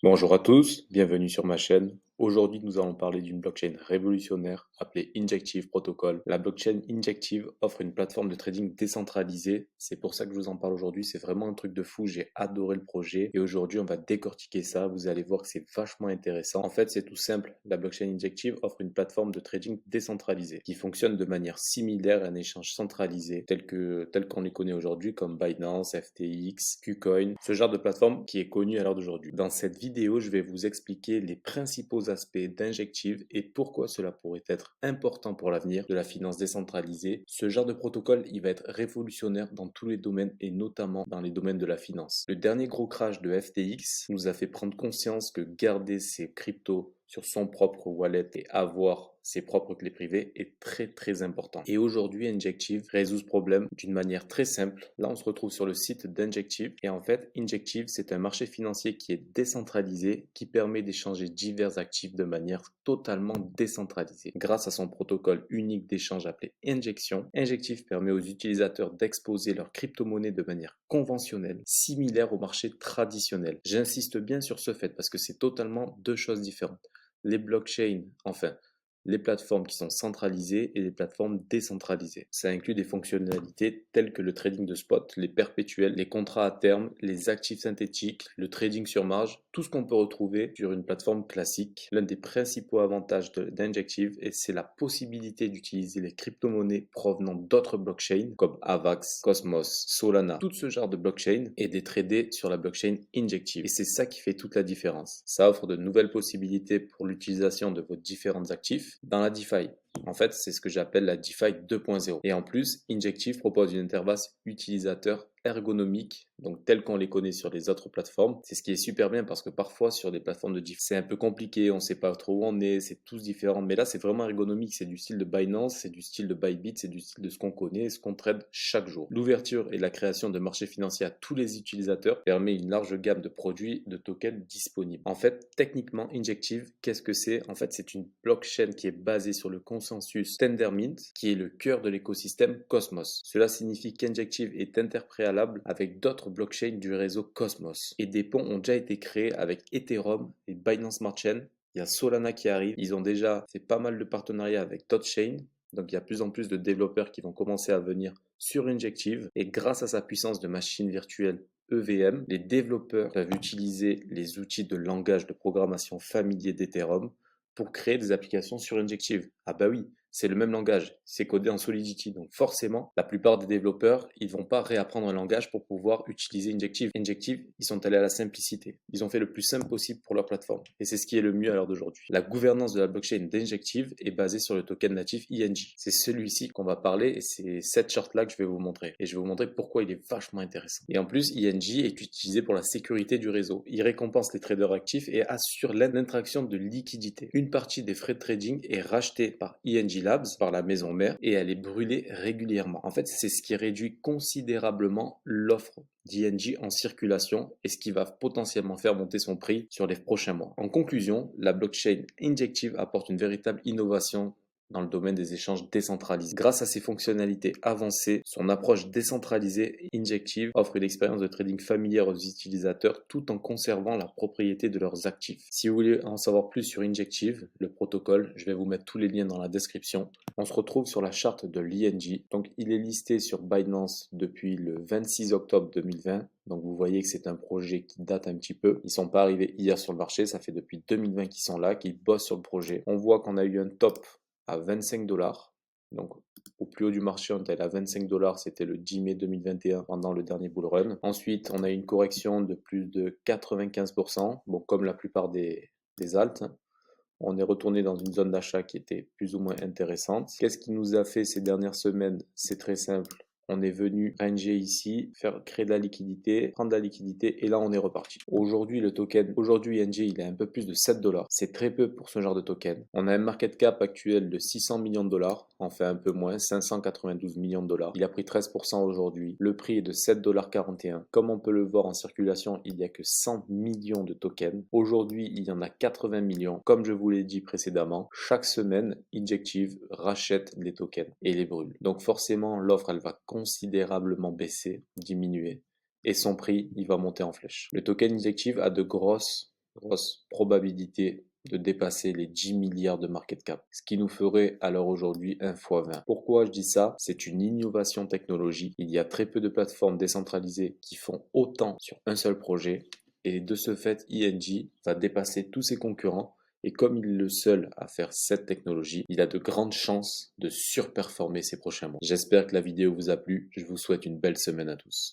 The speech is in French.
Bonjour à tous, bienvenue sur ma chaîne. Aujourd'hui, nous allons parler d'une blockchain révolutionnaire appelée Injective Protocol. La blockchain Injective offre une plateforme de trading décentralisée. C'est pour ça que je vous en parle aujourd'hui. C'est vraiment un truc de fou. J'ai adoré le projet. Et aujourd'hui, on va décortiquer ça. Vous allez voir que c'est vachement intéressant. En fait, c'est tout simple. La blockchain Injective offre une plateforme de trading décentralisée qui fonctionne de manière similaire à un échange centralisé tel qu'on les connaît aujourd'hui comme Binance, FTX, KuCoin, ce genre de plateforme qui est connu à l'heure d'aujourd'hui. Dans cette vidéo, je vais vous expliquer les principaux aspects d'Injective et pourquoi cela pourrait être important pour l'avenir de la finance décentralisée. Ce genre de protocole, il va être révolutionnaire dans tous les domaines et notamment dans les domaines de la finance. Le dernier gros crash de FTX nous a fait prendre conscience que garder ses cryptos sur son propre wallet et avoir ses propres clés privées est très important. Et aujourd'hui, Injective résout ce problème d'une manière très simple. Là, on se retrouve sur le site d'Injective et en fait, Injective, c'est un marché financier qui est décentralisé, qui permet d'échanger divers actifs de manière totalement décentralisée. Grâce à son protocole unique d'échange appelé Injection, Injective permet aux utilisateurs d'exposer leurs crypto-monnaies de manière conventionnelle, similaire au marché traditionnel. J'insiste bien sur ce fait parce que c'est totalement deux choses différentes. Les blockchains, enfin, les plateformes qui sont centralisées et les plateformes décentralisées. Ça inclut des fonctionnalités telles que le trading de spot, les perpétuels, les contrats à terme, les actifs synthétiques, le trading sur marge, tout ce qu'on peut retrouver sur une plateforme classique. L'un des principaux avantages d'Injective, c'est la possibilité d'utiliser les crypto-monnaies provenant d'autres blockchains comme Avax, Cosmos, Solana. Tout ce genre de blockchain est détradé sur la blockchain Injective. Et c'est ça qui fait toute la différence. Ça offre de nouvelles possibilités pour l'utilisation de vos différents actifs dans la DeFi. En fait, c'est ce que j'appelle la DeFi 2.0. Et en plus, Injective propose une interface utilisateur ergonomique, donc telle qu'on les connaît sur les autres plateformes. C'est ce qui est super bien parce que parfois sur des plateformes de DeFi, c'est un peu compliqué, on ne sait pas trop où on est, c'est tous différent. Mais là, c'est vraiment ergonomique, c'est du style de Binance, c'est du style de Bybit, c'est du style de ce qu'on connaît et ce qu'on trade chaque jour. L'ouverture et la création de marchés financiers à tous les utilisateurs permet une large gamme de produits, de tokens disponibles. En fait, techniquement, Injective, qu'est-ce que c'est? En fait, c'est une blockchain qui est basée sur le consensus Tendermint, qui est le cœur de l'écosystème Cosmos. Cela signifie qu'Injective est interpréalable avec d'autres blockchains du réseau Cosmos. Et des ponts ont déjà été créés avec Ethereum et Binance Smart Chain. Il y a Solana qui arrive. Ils ont déjà fait pas mal de partenariats avec Chain. Donc il y a de plus en plus de développeurs qui vont commencer à venir sur Injective. Et grâce à sa puissance de machine virtuelle EVM, les développeurs peuvent utiliser les outils de langage de programmation familier d'Ethereum pour créer des applications sur Injective. Ah bah oui, c'est le même langage, c'est codé en Solidity, donc forcément, la plupart des développeurs, ils vont pas réapprendre un langage pour pouvoir utiliser Injective. Injective, ils sont allés à la simplicité. Ils ont fait le plus simple possible pour leur plateforme, et c'est ce qui est le mieux à l'heure d'aujourd'hui. La gouvernance de la blockchain d'Injective est basée sur le token natif INJ. C'est celui-ci qu'on va parler, et c'est cette charte-là que je vais vous montrer. Et je vais vous montrer pourquoi il est vachement intéressant. Et en plus, INJ est utilisé pour la sécurité du réseau. Il récompense les traders actifs et assure l'interaction de liquidité. Une partie des frais de trading est rachetée par INJ Labs, par la maison mère, et elle est brûlée régulièrement. En fait, c'est ce qui réduit considérablement l'offre d'INJ en circulation et ce qui va potentiellement faire monter son prix sur les prochains mois. En conclusion, la blockchain Injective apporte une véritable innovation dans le domaine des échanges décentralisés. Grâce à ses fonctionnalités avancées, son approche décentralisée Injective offre une expérience de trading familière aux utilisateurs tout en conservant la propriété de leurs actifs. Si vous voulez en savoir plus sur Injective, le protocole, je vais vous mettre tous les liens dans la description. On se retrouve sur la charte de l'INJ. Donc il est listé sur Binance depuis le 26 octobre 2020. Donc vous voyez que c'est un projet qui date un petit peu. Ils sont pas arrivés hier sur le marché, ça fait depuis 2020 qu'ils sont là, qu'ils bossent sur le projet. On voit qu'on a eu un top à 25 dollars. Donc, au plus haut du marché, on était à 25 dollars. C'était le 10 mai 2021 pendant le dernier bull run. Ensuite, on a eu une correction de plus de 95%. Bon, comme la plupart des alts. On est retourné dans une zone d'achat qui était plus ou moins intéressante. Qu'est-ce qui nous a fait ces dernières semaines? C'est très simple. On est venu ranger ici, créer de la liquidité, prendre de la liquidité et là on est reparti. Aujourd'hui le token, aujourd'hui ING il est un peu plus de 7 dollars. C'est très peu pour ce genre de token. On a un market cap actuel de 600 millions de dollars, enfin un peu moins, 592 millions de dollars. Il a pris 13% aujourd'hui. Le prix est de 7,41 $. Comme on peut le voir en circulation, il n'y a que 100 millions de tokens. Aujourd'hui il y en a 80 millions. Comme je vous l'ai dit précédemment, chaque semaine Injective rachète les tokens et les brûle. Donc forcément l'offre elle va considérablement baisser, diminuer, et son prix, il va monter en flèche. Le token Injective a de grosses grosse probabilité de dépasser les 10 milliards de market cap, ce qui nous ferait à l'heure aujourd'hui 1 fois 20. Pourquoi je dis ça? C'est une innovation technologique. Il y a très peu de plateformes décentralisées qui font autant sur un seul projet et de ce fait, ING va dépasser tous ses concurrents et comme il est le seul à faire cette technologie, il a de grandes chances de surperformer ces prochains mois. J'espère que la vidéo vous a plu. Je vous souhaite une belle semaine à tous.